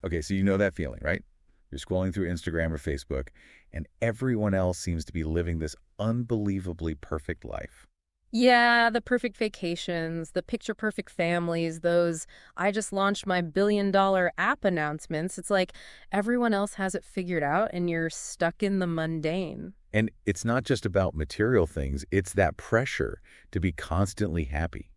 Okay, so you know that feeling, right? You're scrolling through Instagram or Facebook, and everyone else seems to be living this unbelievably perfect life. Yeah, the perfect vacations, the picture-perfect families, those "I just launched my billion-dollar app" announcements. It's like everyone else has it figured out and you're stuck in the mundane. And it's not just about material things, it's that pressure to be constantly happy.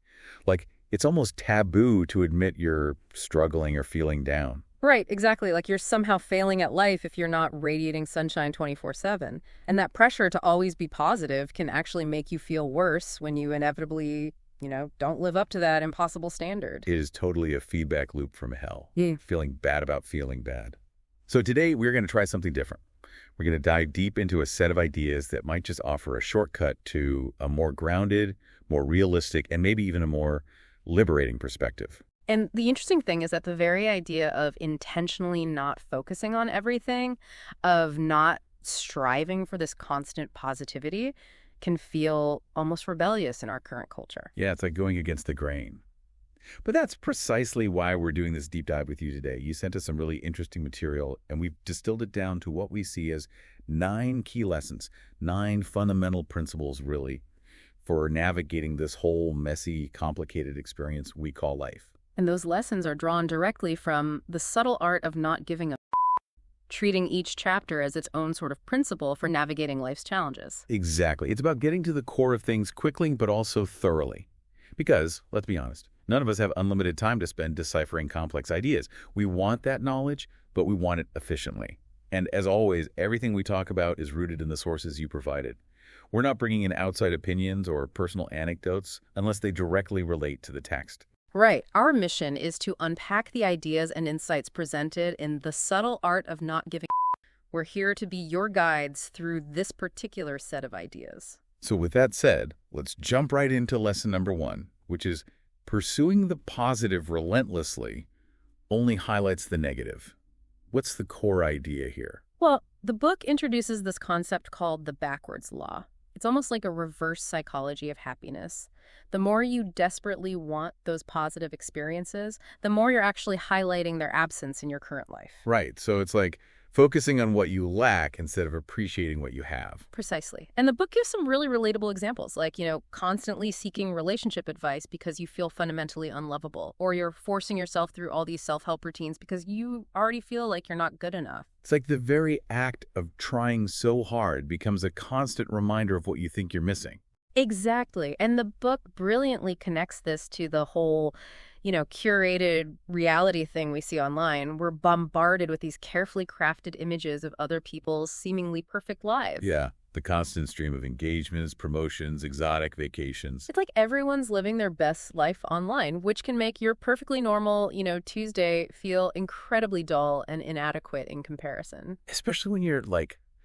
Like, it's almost taboo to admit you're struggling or feeling down. Right, exactly. Like you're somehow failing at life if you're not radiating sunshine 24/7. And that pressure to always be positive can actually make you feel worse when you inevitably, don't live up to that impossible standard. It is totally a feedback loop from hell, Yeah. feeling bad about feeling bad. So today, we're going to try something different. We're going to dive deep into a set of ideas that might just offer a shortcut to a more grounded, more realistic, and maybe even a more liberating perspective. And the interesting thing is that the very idea of intentionally not focusing on everything, of not striving for this constant positivity, can feel almost rebellious in our current culture. Yeah, it's like going against the grain. But that's precisely why we're doing this deep dive with you today. You sent us some really interesting material, and we've distilled it down to what we see as 9 key lessons, 9 fundamental principles, really, for navigating this whole messy, complicated experience we call life. And those lessons are drawn directly from the subtle art of not giving a treating each chapter as its own sort of principle for navigating life's challenges. Exactly. It's about getting to the core of things quickly, but also thoroughly. Because, let's be honest, none of us have unlimited time to spend deciphering complex ideas. We want that knowledge, but we want it efficiently. And as always, everything we talk about is rooted in the sources you provided. We're not bringing in outside opinions or personal anecdotes unless they directly relate to the text. Right. Our mission is to unpack the ideas and insights presented in The Subtle Art of Not Giving a. We're here to be your guides through this particular set of ideas. So with that said, let's jump right into lesson number 1, which is pursuing the positive relentlessly only highlights the negative. What's the core idea here? Well, the book introduces this concept called the backwards law. It's almost like a reverse psychology of happiness. The more you desperately want those positive experiences, the more you're actually highlighting their absence in your current life. Right. So it's like focusing on what you lack instead of appreciating what you have. Precisely. And the book gives some really relatable examples, like, constantly seeking relationship advice because you feel fundamentally unlovable, or you're forcing yourself through all these self-help routines because you already feel like you're not good enough. It's like the very act of trying so hard becomes a constant reminder of what you think you're missing. Exactly. And the book brilliantly connects this to the whole, curated reality thing we see online. We're bombarded with these carefully crafted images of other people's seemingly perfect lives. Yeah, the constant stream of engagements, promotions, exotic vacations. It's like everyone's living their best life online, which can make your perfectly normal, Tuesday feel incredibly dull and inadequate in comparison. Especially when you're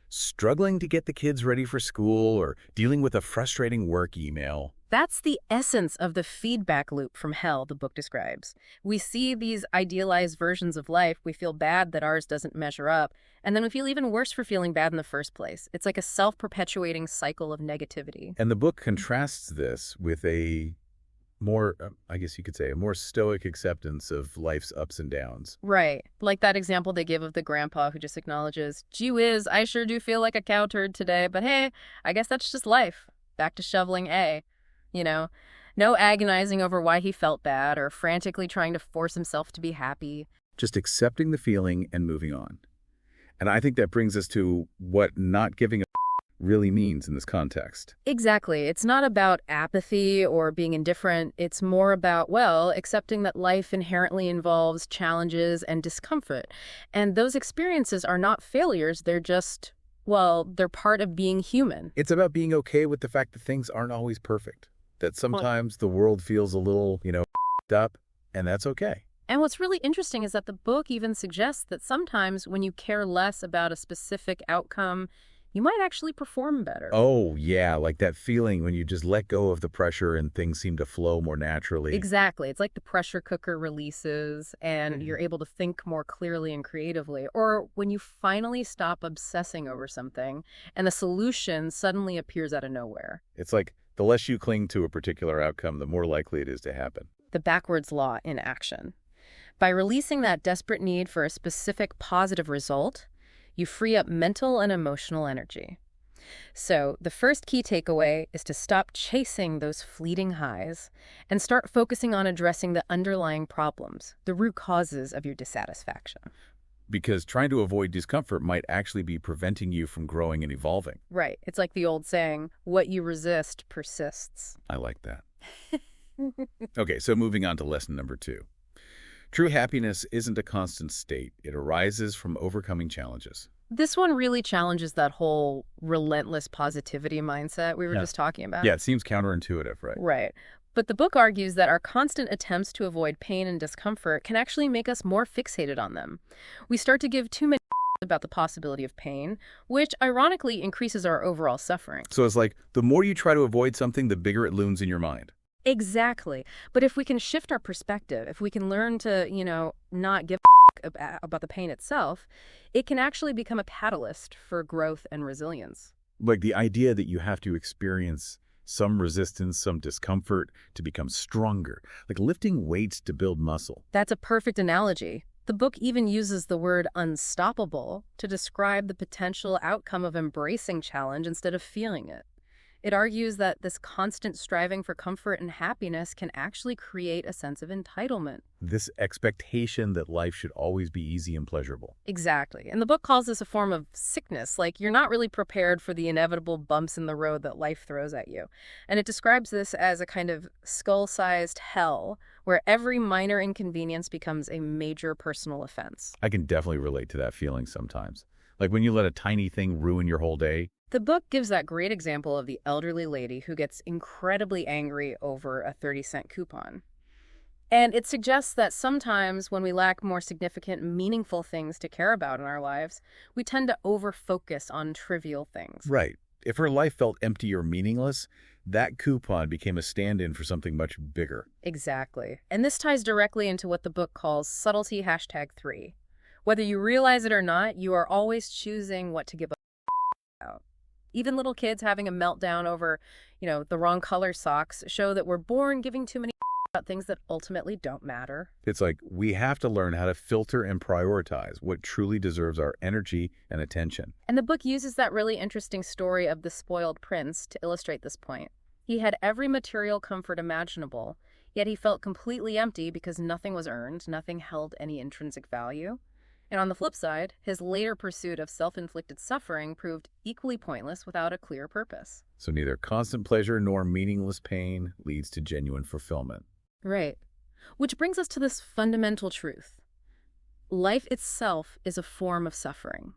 struggling to get the kids ready for school or dealing with a frustrating work email. That's the essence of the feedback loop from hell the book describes. We see these idealized versions of life, we feel bad that ours doesn't measure up, and then we feel even worse for feeling bad in the first place. It's like a self-perpetuating cycle of negativity. And the book contrasts this with a more, I guess you could say, a more stoic acceptance of life's ups and downs. Right. Like that example they give of the grandpa who just acknowledges, gee whiz, I sure do feel like a cow turd today, but hey, I guess that's just life. Back to shoveling A. No agonizing over why he felt bad or frantically trying to force himself to be happy. Just accepting the feeling and moving on. And I think that brings us to what not giving a really means in this context. Exactly. It's not about apathy or being indifferent. It's more about, accepting that life inherently involves challenges and discomfort. And those experiences are not failures. They're just, they're part of being human. It's about being okay with the fact that things aren't always perfect. That sometimes the world feels a little, up, and that's okay. And what's really interesting is that the book even suggests that sometimes when you care less about a specific outcome, you might actually perform better. Oh, yeah, like that feeling when you just let go of the pressure and things seem to flow more naturally. Exactly. It's like the pressure cooker releases and you're able to think more clearly and creatively. Or when you finally stop obsessing over something and the solution suddenly appears out of nowhere. It's like the less you cling to a particular outcome, the more likely it is to happen. The backwards law in action. By releasing that desperate need for a specific positive result, you free up mental and emotional energy. So, the first key takeaway is to stop chasing those fleeting highs and start focusing on addressing the underlying problems, the root causes of your dissatisfaction. Because trying to avoid discomfort might actually be preventing you from growing and evolving. Right. It's like the old saying, what you resist persists. I like that. Okay, so moving on to lesson number 2. True happiness isn't a constant state. It arises from overcoming challenges. This one really challenges that whole relentless positivity mindset we were just talking about. Yeah, it seems counterintuitive, right? Right. But the book argues that our constant attempts to avoid pain and discomfort can actually make us more fixated on them. We start to give too many about the possibility of pain, which ironically increases our overall suffering. So it's like the more you try to avoid something, the bigger it looms in your mind. Exactly. But if we can shift our perspective, if we can learn to, not give about the pain itself, it can actually become a catalyst for growth and resilience. Like the idea that you have to experience some resistance, some discomfort to become stronger, like lifting weights to build muscle. That's a perfect analogy. The book even uses the word unstoppable to describe the potential outcome of embracing challenge instead of feeling it. It argues that this constant striving for comfort and happiness can actually create a sense of entitlement. This expectation that life should always be easy and pleasurable. Exactly. And the book calls this a form of sickness, like you're not really prepared for the inevitable bumps in the road that life throws at you. And it describes this as a kind of skull-sized hell, where every minor inconvenience becomes a major personal offense. I can definitely relate to that feeling sometimes. Like when you let a tiny thing ruin your whole day. The book gives that great example of the elderly lady who gets incredibly angry over a 30-cent coupon. And it suggests that sometimes when we lack more significant, meaningful things to care about in our lives, we tend to over-focus on trivial things. Right. If her life felt empty or meaningless, that coupon became a stand-in for something much bigger. Exactly. And this ties directly into what the book calls subtlety #3. Whether you realize it or not, you are always choosing what to give a about. Even little kids having a meltdown over, the wrong color socks show that we're born giving too many about things that ultimately don't matter. It's like we have to learn how to filter and prioritize what truly deserves our energy and attention. And the book uses that really interesting story of the spoiled prince to illustrate this point. He had every material comfort imaginable, yet he felt completely empty because nothing was earned, nothing held any intrinsic value. And on the flip side, his later pursuit of self-inflicted suffering proved equally pointless without a clear purpose. So neither constant pleasure nor meaningless pain leads to genuine fulfillment. Right. Which brings us to this fundamental truth. Life itself is a form of suffering.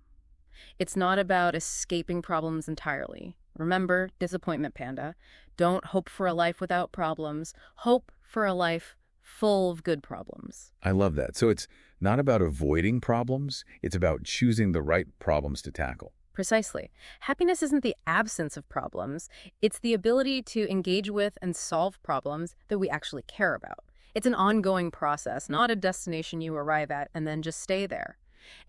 It's not about escaping problems entirely. Remember, disappointment panda. Don't hope for a life without problems. Hope for a life full of good problems. I love that. So it's not about avoiding problems. It's about choosing the right problems to tackle. Precisely. Happiness isn't the absence of problems. It's the ability to engage with and solve problems that we actually care about. It's an ongoing process, not a destination you arrive at and then just stay there.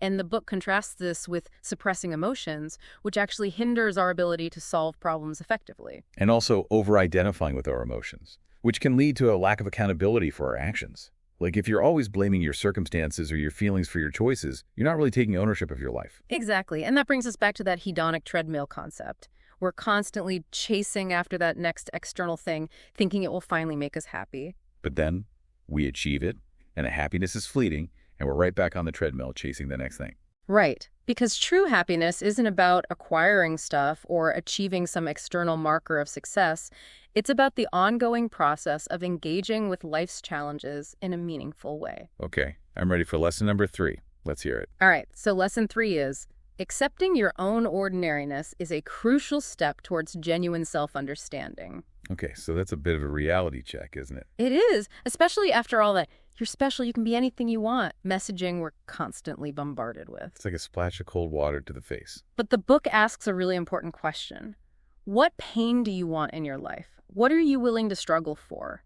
And the book contrasts this with suppressing emotions, which actually hinders our ability to solve problems effectively. And also over-identifying with our emotions, which can lead to a lack of accountability for our actions. Like if you're always blaming your circumstances or your feelings for your choices, you're not really taking ownership of your life. Exactly. And that brings us back to that hedonic treadmill concept. We're constantly chasing after that next external thing, thinking it will finally make us happy. But then we achieve it, and the happiness is fleeting, and we're right back on the treadmill chasing the next thing. Right. Because true happiness isn't about acquiring stuff or achieving some external marker of success. It's about the ongoing process of engaging with life's challenges in a meaningful way. Okay, I'm ready for lesson number 3. Let's hear it. All right, so lesson 3 is, accepting your own ordinariness is a crucial step towards genuine self-understanding. Okay, so that's a bit of a reality check, isn't it? It is, especially after all that you're special, you can be anything you want messaging we're constantly bombarded with. It's like a splash of cold water to the face. But the book asks a really important question. What pain do you want in your life? What are you willing to struggle for?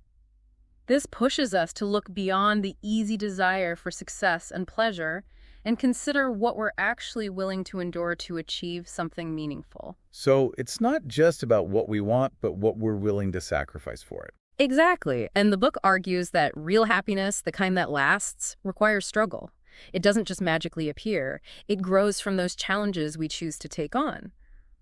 This pushes us to look beyond the easy desire for success and pleasure and consider what we're actually willing to endure to achieve something meaningful. So it's not just about what we want, but what we're willing to sacrifice for it. Exactly. And the book argues that real happiness, the kind that lasts, requires struggle. It doesn't just magically appear. It grows from those challenges we choose to take on.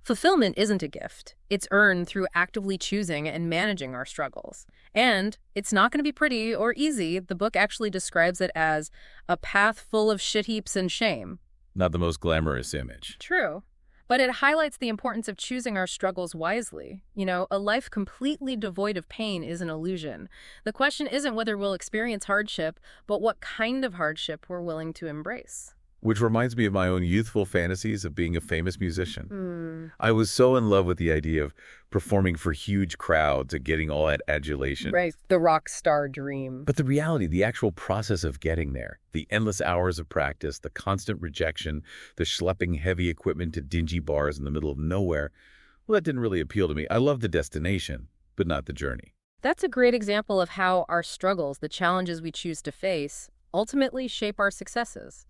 Fulfillment isn't a gift. It's earned through actively choosing and managing our struggles. And it's not going to be pretty or easy. The book actually describes it as a path full of shit heaps and shame. Not the most glamorous image. True. But it highlights the importance of choosing our struggles wisely. You know, a life completely devoid of pain is an illusion. The question isn't whether we'll experience hardship, but what kind of hardship we're willing to embrace. Which reminds me of my own youthful fantasies of being a famous musician. I was so in love with the idea of performing for huge crowds and getting all that adulation. Right, the rock star dream. But the reality, the actual process of getting there, the endless hours of practice, the constant rejection, the schlepping heavy equipment to dingy bars in the middle of nowhere, well, that didn't really appeal to me. I love the destination, but not the journey. That's a great example of how our struggles, the challenges we choose to face, ultimately shape our successes.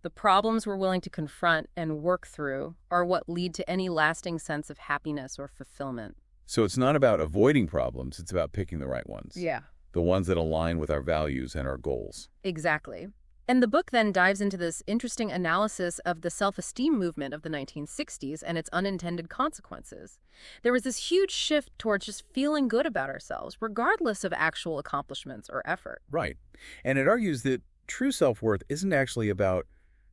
The problems we're willing to confront and work through are what lead to any lasting sense of happiness or fulfillment. So it's not about avoiding problems, it's about picking the right ones. Yeah. The ones that align with our values and our goals. Exactly. And the book then dives into this interesting analysis of the self-esteem movement of the 1960s and its unintended consequences. There was this huge shift towards just feeling good about ourselves, regardless of actual accomplishments or effort. Right. And it argues that true self-worth isn't actually about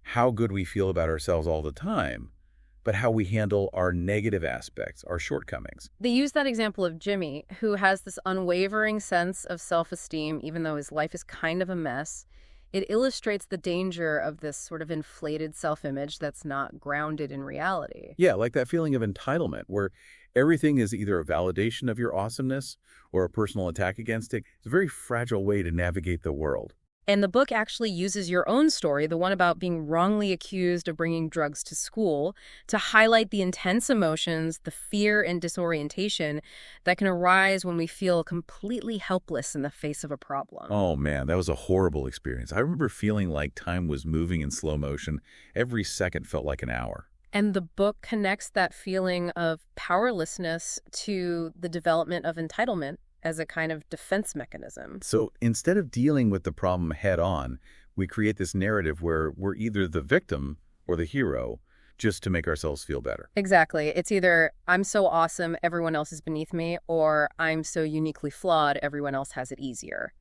how good we feel about ourselves all the time, but how we handle our negative aspects, our shortcomings. They use that example of Jimmy, who has this unwavering sense of self-esteem, even though his life is kind of a mess. It illustrates the danger of this sort of inflated self-image that's not grounded in reality. Yeah, like that feeling of entitlement, where everything is either a validation of your awesomeness or a personal attack against it. It's a very fragile way to navigate the world. And the book actually uses your own story, the one about being wrongly accused of bringing drugs to school, to highlight the intense emotions, the fear and disorientation that can arise when we feel completely helpless in the face of a problem. Oh man, that was a horrible experience. I remember feeling like time was moving in slow motion. Every second felt like an hour. And the book connects that feeling of powerlessness to the development of entitlement as a kind of defense mechanism. So instead of dealing with the problem head on, we create this narrative where we're either the victim or the hero just to make ourselves feel better. Exactly. It's either I'm so awesome, everyone else is beneath me, or I'm so uniquely flawed, everyone else has it easier.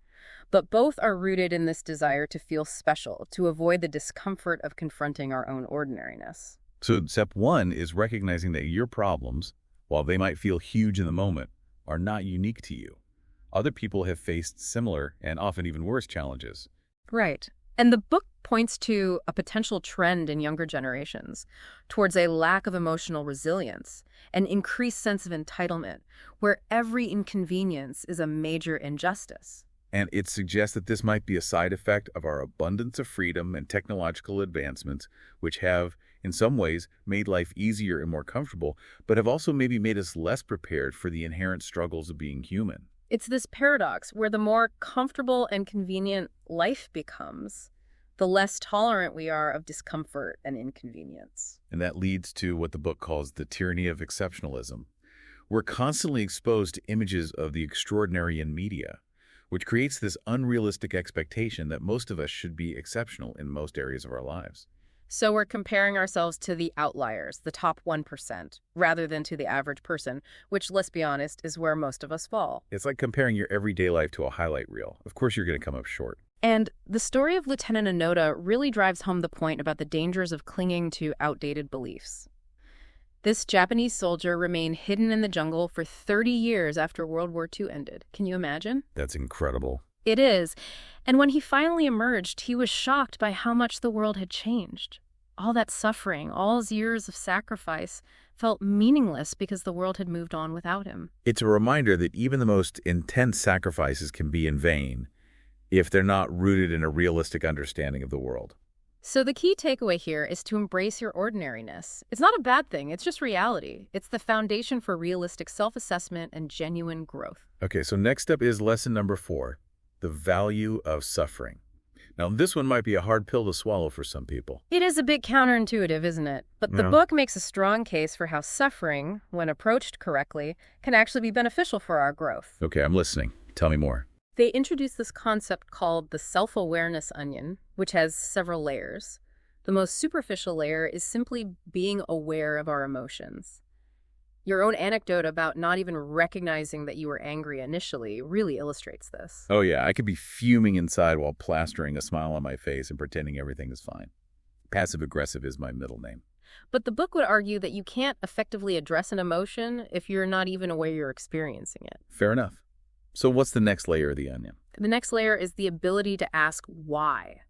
But both are rooted in this desire to feel special, to avoid the discomfort of confronting our own ordinariness. So step one is recognizing that your problems, while they might feel huge in the moment, are not unique to you. Other people have faced similar and often even worse challenges. Right. And the book points to a potential trend in younger generations towards a lack of emotional resilience, an increased sense of entitlement, where every inconvenience is a major injustice. And it suggests that this might be a side effect of our abundance of freedom and technological advancements, which have, in some ways, made life easier and more comfortable, but have also maybe made us less prepared for the inherent struggles of being human. It's this paradox where the more comfortable and convenient life becomes, the less tolerant we are of discomfort and inconvenience. And that leads to what the book calls the tyranny of exceptionalism. We're constantly exposed to images of the extraordinary in media, which creates this unrealistic expectation that most of us should be exceptional in most areas of our lives. So we're comparing ourselves to the outliers, the top 1%, rather than to the average person, which, let's be honest, is where most of us fall. It's like comparing your everyday life to a highlight reel. Of course you're going to come up short. And the story of Lieutenant Onoda really drives home the point about the dangers of clinging to outdated beliefs. This Japanese soldier remained hidden in the jungle for 30 years after World War II ended. Can you imagine? That's incredible. It is. And when he finally emerged, he was shocked by how much the world had changed. All that suffering, all those years of sacrifice felt meaningless because the world had moved on without him. It's a reminder that even the most intense sacrifices can be in vain if they're not rooted in a realistic understanding of the world. So the key takeaway here is to embrace your ordinariness. It's not a bad thing, it's just reality. It's the foundation for realistic self-assessment and genuine growth. Okay, so next up is lesson number 4, the value of suffering. Now, this one might be a hard pill to swallow for some people. It is a bit counterintuitive, isn't it? But the book makes a strong case for how suffering, when approached correctly, can actually be beneficial for our growth. Okay, I'm listening. Tell me more. They introduce this concept called the self-awareness onion, which has several layers. The most superficial layer is simply being aware of our emotions. Your own anecdote about not even recognizing that you were angry initially really illustrates this. Oh yeah, I could be fuming inside while plastering a smile on my face and pretending everything is fine. Passive-aggressive is my middle name. But the book would argue that you can't effectively address an emotion if you're not even aware you're experiencing it. Fair enough. So what's the next layer of the onion? The next layer is the ability to ask why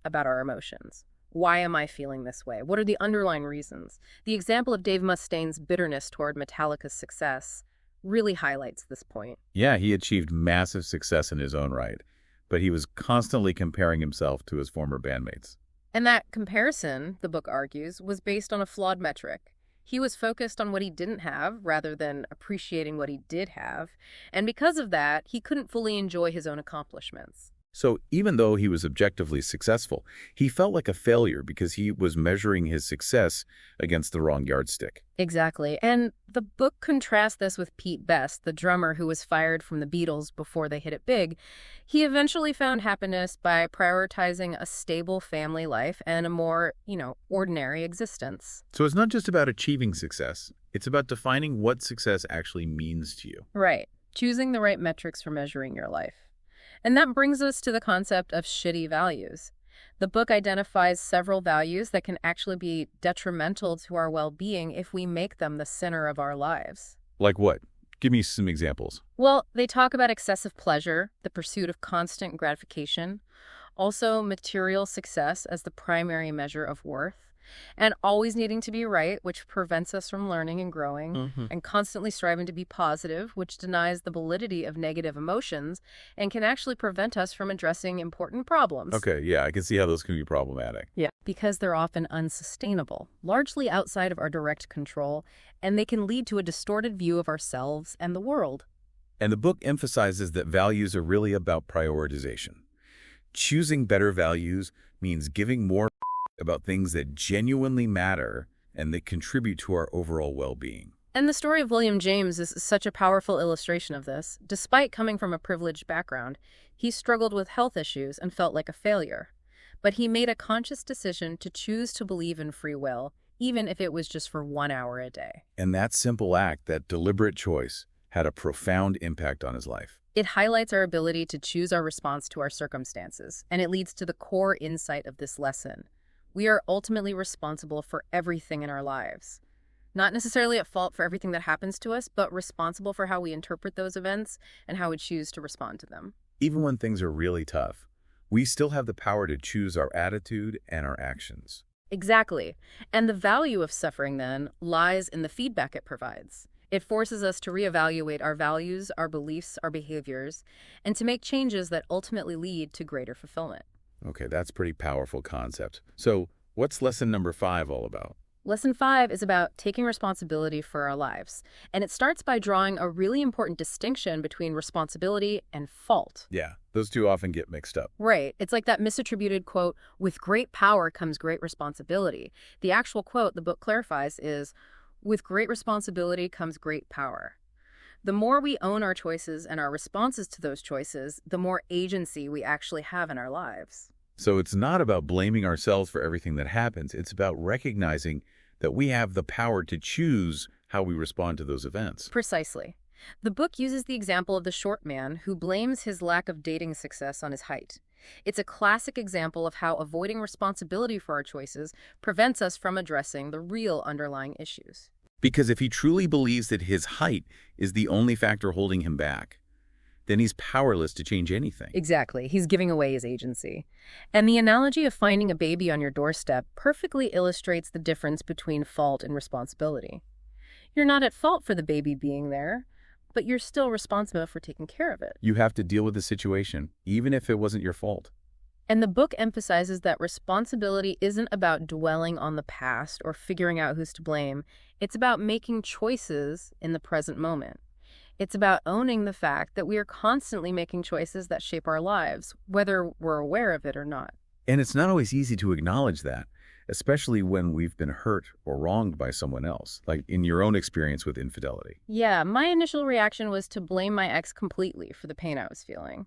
about our emotions. Why am I feeling this way? What are the underlying reasons? The example of Dave Mustaine's bitterness toward Metallica's success really highlights this point. Yeah, he achieved massive success in his own right, but he was constantly comparing himself to his former bandmates. And that comparison, the book argues, was based on a flawed metric. He was focused on what he didn't have rather than appreciating what he did have, and because of that, he couldn't fully enjoy his own accomplishments. So even though he was objectively successful, he felt like a failure because he was measuring his success against the wrong yardstick. Exactly. And the book contrasts this with Pete Best, the drummer who was fired from the Beatles before they hit it big. He eventually found happiness by prioritizing a stable family life and a more, ordinary existence. So it's not just about achieving success. It's about defining what success actually means to you. Right. Choosing the right metrics for measuring your life. And that brings us to the concept of shitty values. The book identifies several values that can actually be detrimental to our well-being if we make them the center of our lives. Like what? Give me some examples. Well, they talk about excessive pleasure, the pursuit of constant gratification, also material success as the primary measure of worth, and always needing to be right, which prevents us from learning and growing, and constantly striving to be positive, which denies the validity of negative emotions and can actually prevent us from addressing important problems. Okay, yeah, I can see how those can be problematic. Yeah, because they're often unsustainable, largely outside of our direct control, and they can lead to a distorted view of ourselves and the world. And the book emphasizes that values are really about prioritization. Choosing better values means giving more about things that genuinely matter and that contribute to our overall well-being. And the story of William James is such a powerful illustration of this. Despite coming from a privileged background, he struggled with health issues and felt like a failure. But he made a conscious decision to choose to believe in free will, even if it was just for 1 hour a day. And that simple act, that deliberate choice, had a profound impact on his life. It highlights our ability to choose our response to our circumstances, and it leads to the core insight of this lesson. We are ultimately responsible for everything in our lives. Not necessarily at fault for everything that happens to us, but responsible for how we interpret those events and how we choose to respond to them. Even when things are really tough, we still have the power to choose our attitude and our actions. Exactly. And the value of suffering, then, lies in the feedback it provides. It forces us to reevaluate our values, our beliefs, our behaviors, and to make changes that ultimately lead to greater fulfillment. Okay, that's a pretty powerful concept. So what's lesson number 5 all about? Lesson 5 is about taking responsibility for our lives. And it starts by drawing a really important distinction between responsibility and fault. Yeah, those two often get mixed up. Right. It's like that misattributed quote, "With great power comes great responsibility." The actual quote the book clarifies is, "With great responsibility comes great power." The more we own our choices and our responses to those choices, the more agency we actually have in our lives. So it's not about blaming ourselves for everything that happens. It's about recognizing that we have the power to choose how we respond to those events. Precisely. The book uses the example of the short man who blames his lack of dating success on his height. It's a classic example of how avoiding responsibility for our choices prevents us from addressing the real underlying issues. Because if he truly believes that his height is the only factor holding him back, then he's powerless to change anything. Exactly. He's giving away his agency. And the analogy of finding a baby on your doorstep perfectly illustrates the difference between fault and responsibility. You're not at fault for the baby being there, but you're still responsible for taking care of it. You have to deal with the situation, even if it wasn't your fault. And the book emphasizes that responsibility isn't about dwelling on the past or figuring out who's to blame. It's about making choices in the present moment. It's about owning the fact that we are constantly making choices that shape our lives, whether we're aware of it or not. And it's not always easy to acknowledge that, especially when we've been hurt or wronged by someone else, like in your own experience with infidelity. Yeah, my initial reaction was to blame my ex completely for the pain I was feeling.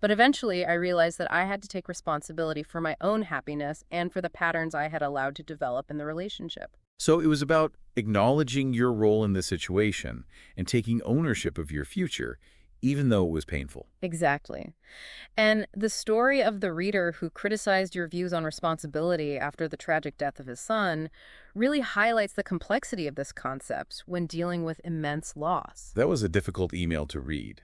But eventually, I realized that I had to take responsibility for my own happiness and for the patterns I had allowed to develop in the relationship. So it was about acknowledging your role in the situation and taking ownership of your future, even though it was painful. Exactly. And the story of the reader who criticized your views on responsibility after the tragic death of his son really highlights the complexity of this concept when dealing with immense loss. That was a difficult email to read.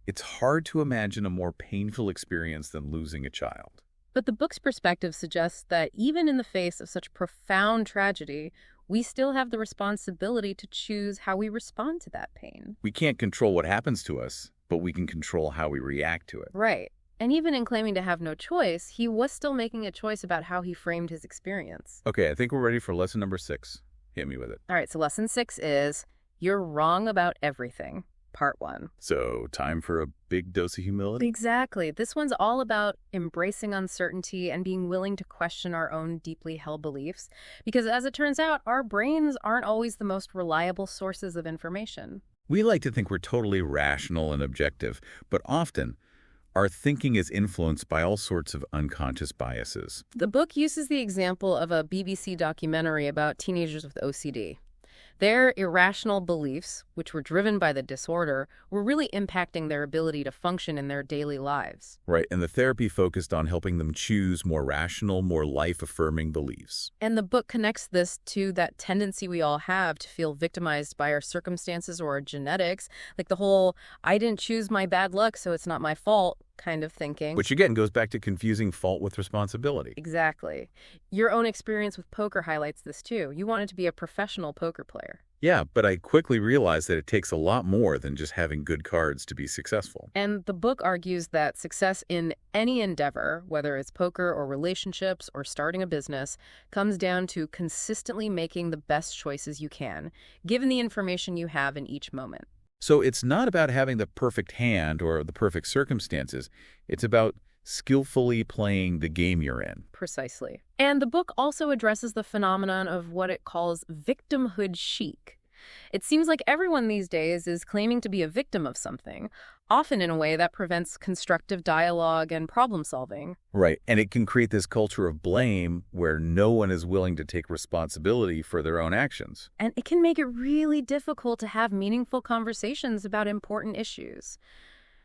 It's hard to imagine a more painful experience than losing a child. But the book's perspective suggests that even in the face of such profound tragedy, we still have the responsibility to choose how we respond to that pain. We can't control what happens to us, but we can control how we react to it. Right. And even in claiming to have no choice, he was still making a choice about how he framed his experience. Okay, I think we're ready for lesson number 6. Hit me with it. All right, so lesson 6 is, you're wrong about everything. Part 1. So, time for a big dose of humility? Exactly. This one's all about embracing uncertainty and being willing to question our own deeply held beliefs. Because as it turns out, our brains aren't always the most reliable sources of information. We like to think we're totally rational and objective, but often our thinking is influenced by all sorts of unconscious biases. The book uses the example of a BBC documentary about teenagers with OCD. Their irrational beliefs, which were driven by the disorder, were really impacting their ability to function in their daily lives. Right, and the therapy focused on helping them choose more rational, more life-affirming beliefs. And the book connects this to that tendency we all have to feel victimized by our circumstances or our genetics, like the whole, I didn't choose my bad luck, so it's not my fault kind of thinking. Which again goes back to confusing fault with responsibility. Exactly. Your own experience with poker highlights this too. You wanted to be a professional poker player. Yeah, but I quickly realized that it takes a lot more than just having good cards to be successful. And the book argues that success in any endeavor, whether it's poker or relationships or starting a business, comes down to consistently making the best choices you can, given the information you have in each moment. So it's not about having the perfect hand or the perfect circumstances. It's about skillfully playing the game you're in. Precisely. And the book also addresses the phenomenon of what it calls victimhood chic. It seems like everyone these days is claiming to be a victim of something, often in a way that prevents constructive dialogue and problem solving. Right, and it can create this culture of blame where no one is willing to take responsibility for their own actions. And it can make it really difficult to have meaningful conversations about important issues.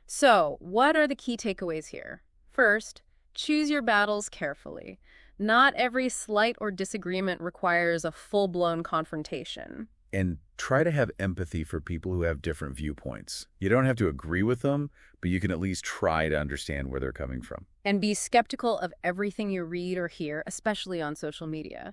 So, what are the key takeaways here? First, choose your battles carefully. Not every slight or disagreement requires a full-blown confrontation. And try to have empathy for people who have different viewpoints. You don't have to agree with them, but you can at least try to understand where they're coming from. And be skeptical of everything you read or hear, especially on social media.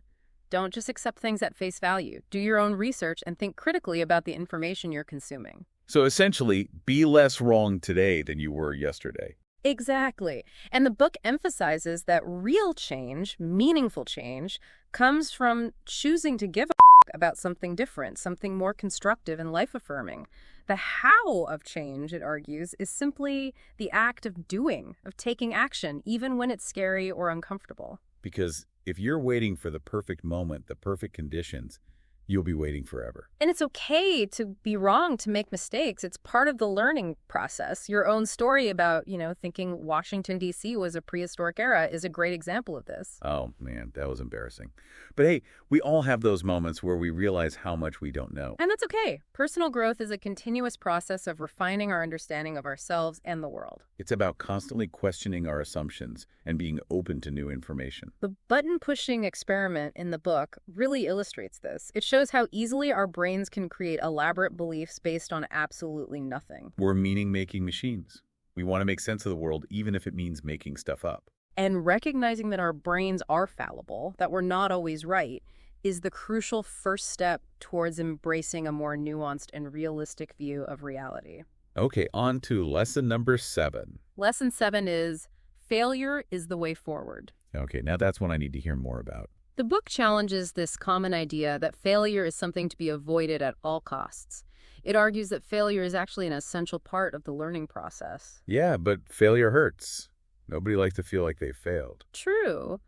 Don't just accept things at face value. Do your own research and think critically about the information you're consuming. So essentially, be less wrong today than you were yesterday. Exactly. And the book emphasizes that real change, meaningful change, comes from choosing to give a about something different, something more constructive and life-affirming. The how of change, it argues, is simply the act of doing, of taking action, even when it's scary or uncomfortable. Because if you're waiting for the perfect moment, the perfect conditions, you'll be waiting forever. And it's okay to be wrong, to make mistakes. It's part of the learning process. Your own story about, thinking Washington, D.C. was a prehistoric era is a great example of this. Oh, man, that was embarrassing. But hey, we all have those moments where we realize how much we don't know. And that's okay. Personal growth is a continuous process of refining our understanding of ourselves and the world. It's about constantly questioning our assumptions and being open to new information. The button-pushing experiment in the book really illustrates this. It shows how easily our brains can create elaborate beliefs based on absolutely nothing. We're meaning-making machines. We want to make sense of the world, even if it means making stuff up. And recognizing that our brains are fallible, that we're not always right, is the crucial first step towards embracing a more nuanced and realistic view of reality. Okay, on to lesson number 7. Lesson 7 is, failure is the way forward. Okay, now that's one I need to hear more about. The book challenges this common idea that failure is something to be avoided at all costs. It argues that failure is actually an essential part of the learning process. Yeah, but failure hurts. Nobody likes to feel like they failed. True.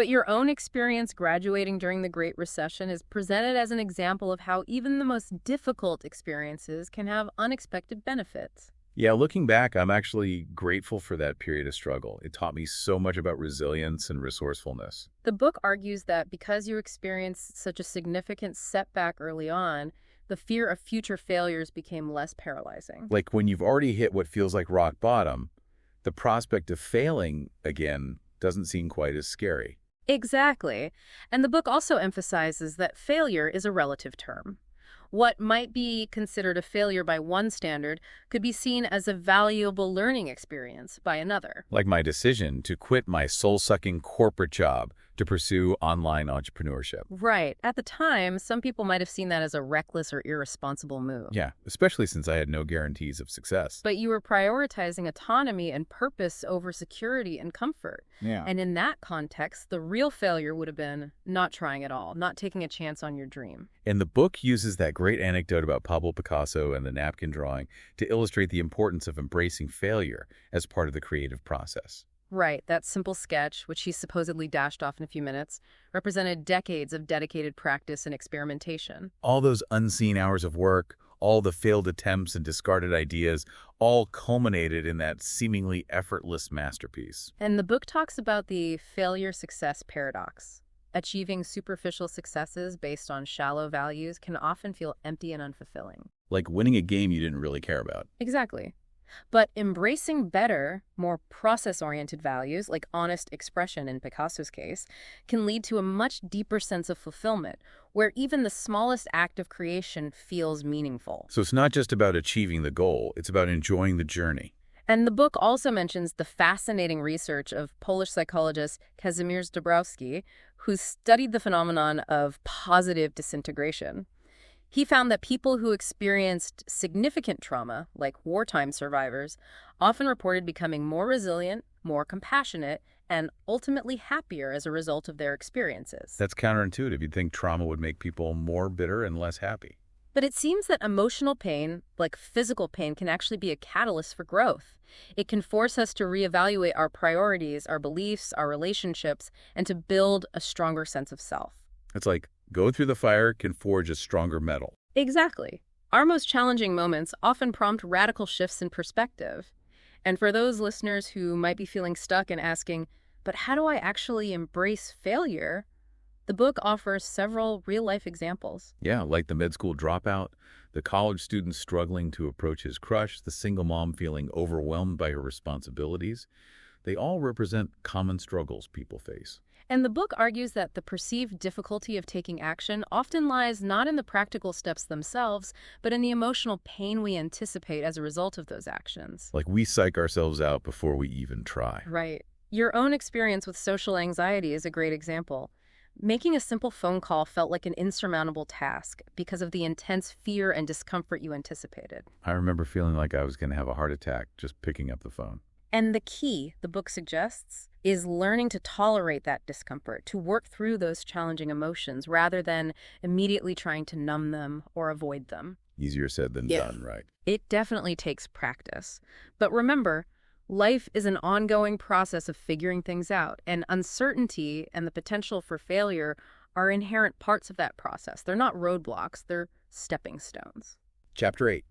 But your own experience graduating during the Great Recession is presented as an example of how even the most difficult experiences can have unexpected benefits. Yeah, looking back, I'm actually grateful for that period of struggle. It taught me so much about resilience and resourcefulness. The book argues that because you experienced such a significant setback early on, the fear of future failures became less paralyzing. Like when you've already hit what feels like rock bottom, the prospect of failing again doesn't seem quite as scary. Exactly. And the book also emphasizes that failure is a relative term. What might be considered a failure by one standard could be seen as a valuable learning experience by another. Like my decision to quit my soul-sucking corporate job to pursue online entrepreneurship. Right. At the time, some people might have seen that as a reckless or irresponsible move. Yeah, especially since I had no guarantees of success. But you were prioritizing autonomy and purpose over security and comfort. Yeah. And in that context, the real failure would have been not trying at all, not taking a chance on your dream. And the book uses that great anecdote about Pablo Picasso and the napkin drawing to illustrate the importance of embracing failure as part of the creative process. Right, that simple sketch, which he supposedly dashed off in a few minutes, represented decades of dedicated practice and experimentation. All those unseen hours of work, all the failed attempts and discarded ideas, all culminated in that seemingly effortless masterpiece. And the book talks about the failure-success paradox. Achieving superficial successes based on shallow values can often feel empty and unfulfilling. Like winning a game you didn't really care about. Exactly. But embracing better, more process-oriented values, like honest expression in Picasso's case, can lead to a much deeper sense of fulfillment, where even the smallest act of creation feels meaningful. So it's not just about achieving the goal, it's about enjoying the journey. And the book also mentions the fascinating research of Polish psychologist Kazimierz Dabrowski, who studied the phenomenon of positive disintegration. He found that people who experienced significant trauma, like wartime survivors, often reported becoming more resilient, more compassionate, and ultimately happier as a result of their experiences. That's counterintuitive. You'd think trauma would make people more bitter and less happy. But it seems that emotional pain, like physical pain, can actually be a catalyst for growth. It can force us to reevaluate our priorities, our beliefs, our relationships, and to build a stronger sense of self. It's like go through the fire can forge a stronger metal. Exactly. Our most challenging moments often prompt radical shifts in perspective. And for those listeners who might be feeling stuck and asking, but how do I actually embrace failure? The book offers several real-life examples. Yeah, like the med school dropout, the college student struggling to approach his crush, the single mom feeling overwhelmed by her responsibilities. They all represent common struggles people face. And the book argues that the perceived difficulty of taking action often lies not in the practical steps themselves, but in the emotional pain we anticipate as a result of those actions. Like we psych ourselves out before we even try. Right. Your own experience with social anxiety is a great example. Making a simple phone call felt like an insurmountable task because of the intense fear and discomfort you anticipated. I remember feeling like I was going to have a heart attack just picking up the phone. And the key, the book suggests, is learning to tolerate that discomfort, to work through those challenging emotions rather than immediately trying to numb them or avoid them. Easier said than done, right? It definitely takes practice. But remember, life is an ongoing process of figuring things out, and uncertainty and the potential for failure are inherent parts of that process. They're not roadblocks, they're stepping stones. Chapter 8.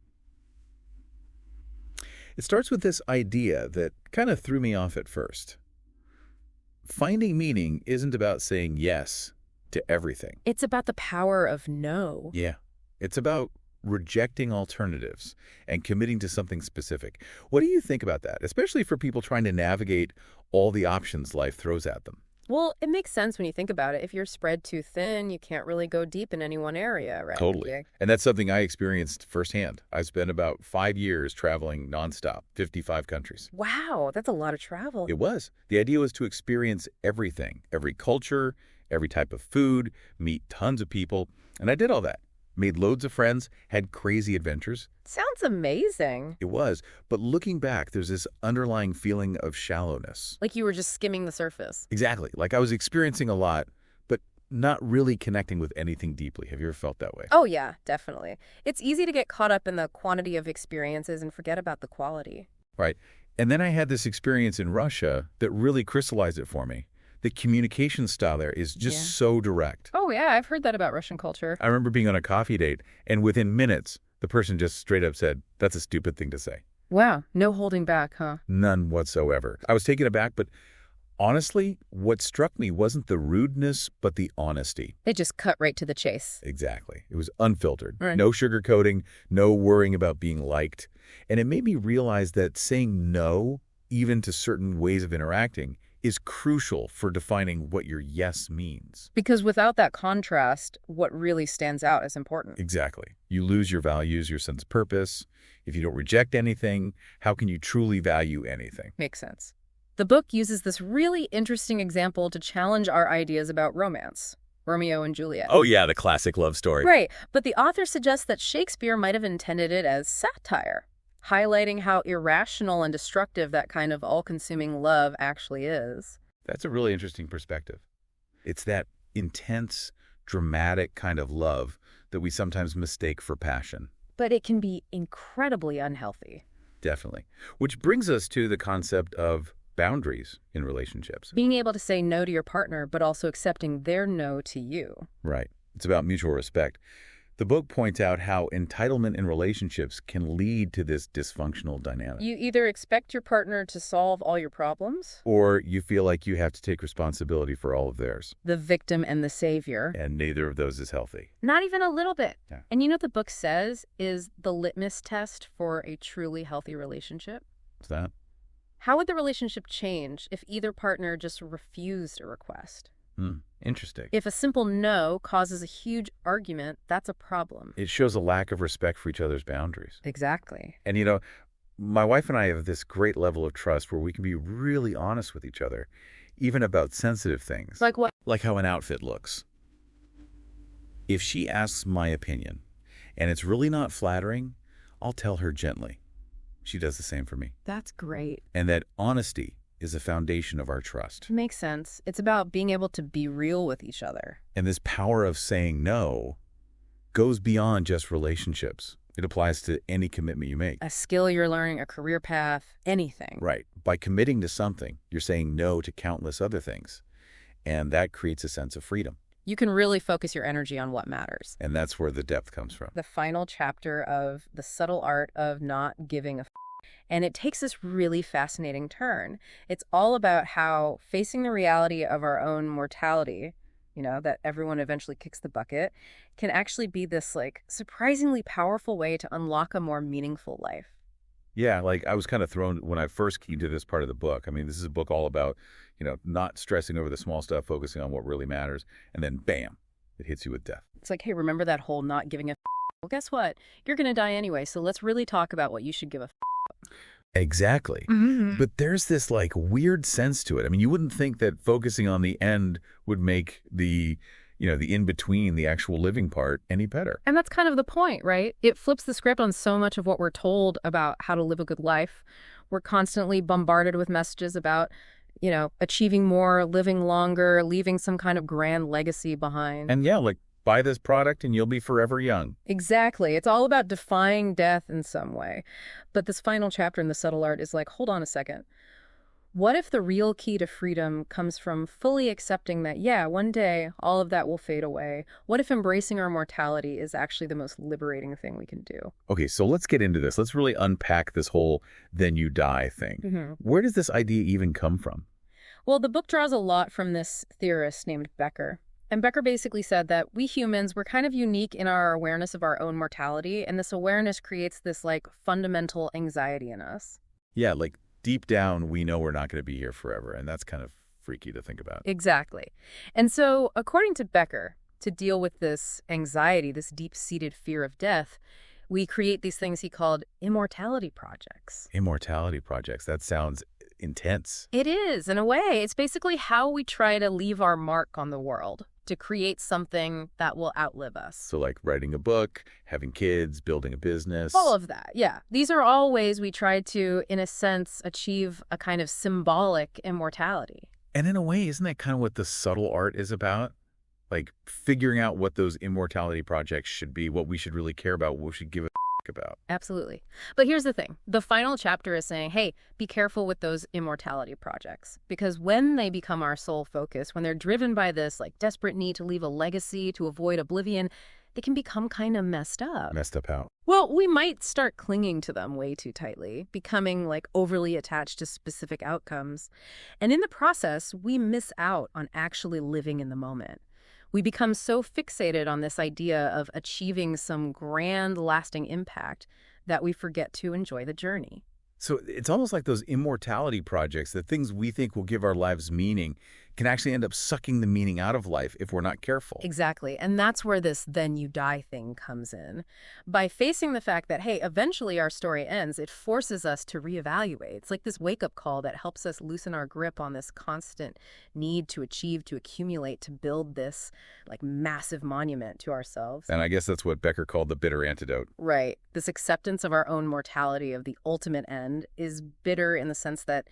It starts with this idea that kind of threw me off at first. Finding meaning isn't about saying yes to everything. It's about the power of no. Yeah. It's about rejecting alternatives and committing to something specific. What do you think about that, especially for people trying to navigate all the options life throws at them? Well, it makes sense when you think about it. If you're spread too thin, you can't really go deep in any one area, right? Totally. And that's something I experienced firsthand. I spent about 5 years traveling nonstop, 55 countries. Wow, that's a lot of travel. It was. The idea was to experience everything, every culture, every type of food, meet tons of people. And I did all that. Made loads of friends, had crazy adventures. Sounds amazing. It was. But looking back, there's this underlying feeling of shallowness. Like you were just skimming the surface. Exactly. Like I was experiencing a lot, but not really connecting with anything deeply. Have you ever felt that way? Oh, yeah, definitely. It's easy to get caught up in the quantity of experiences and forget about the quality. Right. And then I had this experience in Russia that really crystallized it for me. The communication style there is just so direct. Oh, yeah, I've heard that about Russian culture. I remember being on a coffee date, and within minutes, the person just straight up said, "That's a stupid thing to say." Wow, no holding back, huh? None whatsoever. I was taken aback, but honestly, what struck me wasn't the rudeness, but the honesty. They just cut right to the chase. Exactly. It was unfiltered. Right. No sugarcoating, no worrying about being liked. And it made me realize that saying no, even to certain ways of interacting, is crucial for defining what your yes means. Because without that contrast, what really stands out is important. Exactly. You lose your values, your sense of purpose. If you don't reject anything, how can you truly value anything? Makes sense. The book uses this really interesting example to challenge our ideas about romance. Romeo and Juliet. Oh yeah, the classic love story. Right, but the author suggests that Shakespeare might have intended it as satire, highlighting how irrational and destructive that kind of all-consuming love actually is. That's a really interesting perspective. It's that intense, dramatic kind of love that we sometimes mistake for passion. But it can be incredibly unhealthy. Definitely. Which brings us to the concept of boundaries in relationships. Being able to say no to your partner, but also accepting their no to you. Right. It's about mutual respect. The book points out how entitlement in relationships can lead to this dysfunctional dynamic. You either expect your partner to solve all your problems, or you feel like you have to take responsibility for all of theirs. the victim and the savior. And neither of those is healthy. Not even a little bit. Yeah. And you know what the book says is the litmus test for a truly healthy relationship? What's that? How would the relationship change if either partner just refused a request? Interesting. If a simple no causes a huge argument, that's a problem. It shows a lack of respect for each other's boundaries. Exactly. And you know, my wife and I have this great level of trust where we can be really honest with each other, even about sensitive things. Like what? Like how an outfit looks. If she asks my opinion, and it's really not flattering, I'll tell her gently. She does the same for me. That's great. And that honesty is a foundation of our trust. Makes sense. It's about being able to be real with each other. And this power of saying no goes beyond just relationships. It applies to any commitment you make. A skill you're learning, a career path, anything. Right. By committing to something, you're saying no to countless other things. And that creates a sense of freedom. You can really focus your energy on what matters. And that's where the depth comes from. The final chapter of The Subtle Art of Not Giving a And it takes this really fascinating turn. It's all about how facing the reality of our own mortality, you know, that everyone eventually kicks the bucket, can actually be this like surprisingly powerful way to unlock a more meaningful life. Yeah, like I was kind of thrown when I first came to this part of the book. I mean, this is a book all about, you know, not stressing over the small stuff, focusing on what really matters. And then bam, it hits you with death. It's like, hey, remember that whole not giving a Well, guess what? You're going to die anyway, so let's really talk about what you should give a Exactly. But there's this like weird sense to it. I mean, you wouldn't think that focusing on the end would make the, you know, the in-between, the actual living part any better. And that's kind of the point, right? It flips the script on so much of what we're told about how to live a good life. We're constantly bombarded with messages about, you know, achieving more, living longer, leaving some kind of grand legacy behind. And yeah, like buy this product and you'll be forever young. Exactly. It's all about defying death in some way. But this final chapter in The Subtle Art is like, hold on a second. What if the real key to freedom comes from fully accepting that, yeah, one day all of that will fade away? What if embracing our mortality is actually the most liberating thing we can do? Okay, so let's get into this. Let's really unpack this whole then you die thing. Where does this idea even come from? Well, the book draws a lot from this theorist named Becker. And Becker basically said that we humans, we're kind of unique in our awareness of our own mortality, and this awareness creates this, like, fundamental anxiety in us. Yeah, like deep down, we know we're not going to be here forever, and that's kind of freaky to think about. Exactly. And so, according to Becker, to deal with this anxiety, this deep-seated fear of death, we create these things he called immortality projects. Immortality projects, that sounds intense. It is, in a way. It's basically how we try to leave our mark on the world, to create something that will outlive us. So like writing a book, having kids, building a business. All of that, yeah. These are all ways we try to, in a sense, achieve a kind of symbolic immortality. And in a way, isn't that kind of what the subtle art is about? Like figuring out what those immortality projects should be, what we should really care about, what we should give a about. Absolutely. But here's the thing. The final chapter is saying, hey, be careful with those immortality projects. Because when they become our sole focus, when they're driven by this like desperate need to leave a legacy, to avoid oblivion, they can become kind of messed up. Messed up how? Well, we might start clinging to them way too tightly, becoming like overly attached to specific outcomes. And in the process, we miss out on actually living in the moment. We become so fixated on this idea of achieving some grand, lasting impact that we forget to enjoy the journey. So it's almost like those immortality projects, the things we think will give our lives meaning, can actually end up sucking the meaning out of life if we're not careful. Exactly. And that's where this then you die thing comes in. By facing the fact that, hey, eventually our story ends, it forces us to reevaluate. It's like this wake-up call that helps us loosen our grip on this constant need to achieve, to accumulate, to build this like massive monument to ourselves. And I guess that's what Becker called the bitter antidote. Right. This acceptance of our own mortality, of the ultimate end, is bitter in the sense that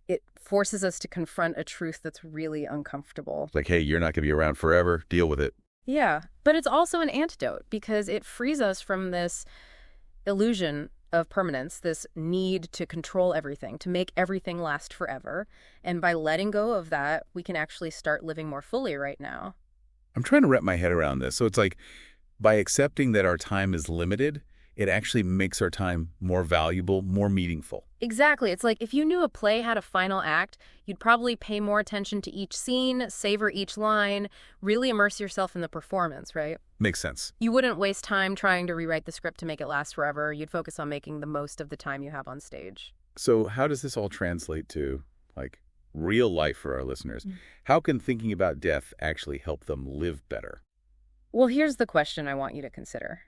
it forces us to confront a truth that's really uncomfortable. It's like, hey, you're not going to be around forever. Deal with it. Yeah, but it's also an antidote because it frees us from this illusion of permanence, this need to control everything, to make everything last forever. And by letting go of that, we can actually start living more fully right now. I'm trying to wrap my head around this. So it's like, by accepting that our time is limited, it actually makes our time more valuable, more meaningful. Exactly. It's like if you knew a play had a final act, you'd probably pay more attention to each scene, savor each line, really immerse yourself in the performance, right? Makes sense. You wouldn't waste time trying to rewrite the script to make it last forever. You'd focus on making the most of the time you have on stage. So how does this all translate to, like, real life for our listeners? How can thinking about death actually help them live better? Well, here's the question I want you to consider.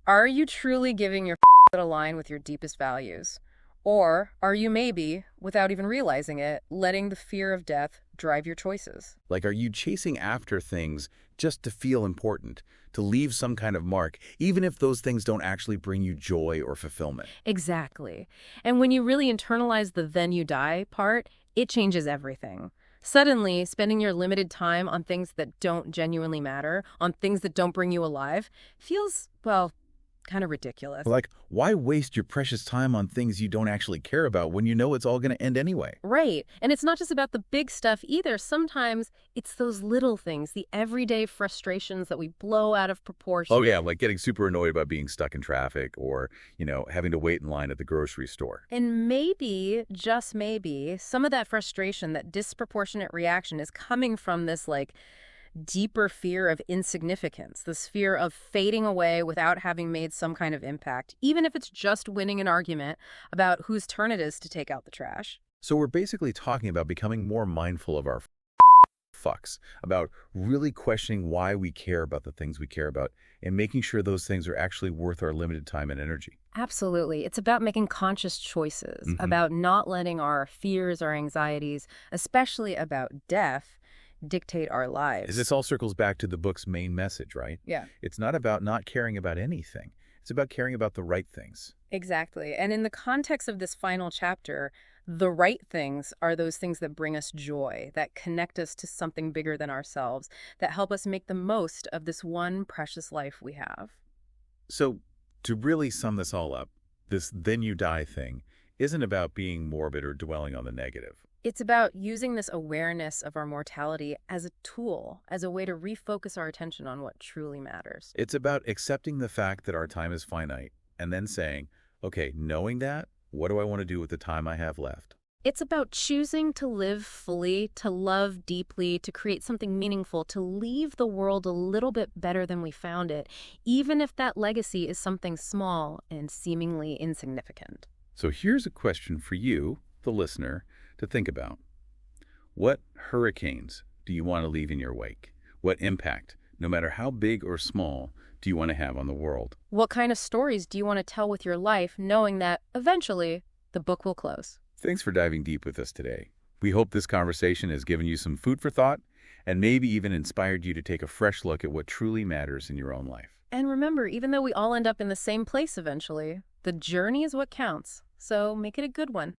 Are you truly giving your that align with your deepest values? Or are you maybe, without even realizing it, letting the fear of death drive your choices? Like, are you chasing after things just to feel important, to leave some kind of mark, even if those things don't actually bring you joy or fulfillment? Exactly. And when you really internalize the then you die part, it changes everything. Suddenly, spending your limited time on things that don't genuinely matter, on things that don't bring you alive, feels, well, kind of ridiculous. Like, why waste your precious time on things you don't actually care about when you know it's all going to end anyway? Right. And it's not just about the big stuff either. Sometimes it's those little things, the everyday frustrations that we blow out of proportion. Oh, yeah, like getting super annoyed about being stuck in traffic or, having to wait in line at the grocery store. And maybe, just maybe, some of that frustration, that disproportionate reaction is coming from this, like, deeper fear of insignificance, this fear of fading away without having made some kind of impact, even if it's just winning an argument about whose turn it is to take out the trash. So we're basically talking about becoming more mindful of our fucks, about really questioning why we care about the things we care about and making sure those things are actually worth our limited time and energy. Absolutely. It's about making conscious choices, about not letting our fears, our anxieties, especially about death, dictate our lives. This all circles back to the book's main message, right? Yeah. It's not about not caring about anything. It's about caring about the right things. Exactly. And in the context of this final chapter, the right things are those things that bring us joy, that connect us to something bigger than ourselves, that help us make the most of this one precious life we have. So to really sum this all up, this then you die thing isn't about being morbid or dwelling on the negative. It's about using this awareness of our mortality as a tool, as a way to refocus our attention on what truly matters. It's about accepting the fact that our time is finite and then saying, okay, knowing that, what do I want to do with the time I have left? It's about choosing to live fully, to love deeply, to create something meaningful, to leave the world a little bit better than we found it, even if that legacy is something small and seemingly insignificant. So here's a question for you, the listener, to think about. What hurricanes do you want to leave in your wake? What impact, no matter how big or small, do you want to have on the world? What kind of stories do you want to tell with your life, knowing that eventually the book will close? Thanks for diving deep with us today. We hope this conversation has given you some food for thought and maybe even inspired you to take a fresh look at what truly matters in your own life. And remember, even though we all end up in the same place eventually, the journey is what counts. So make it a good one.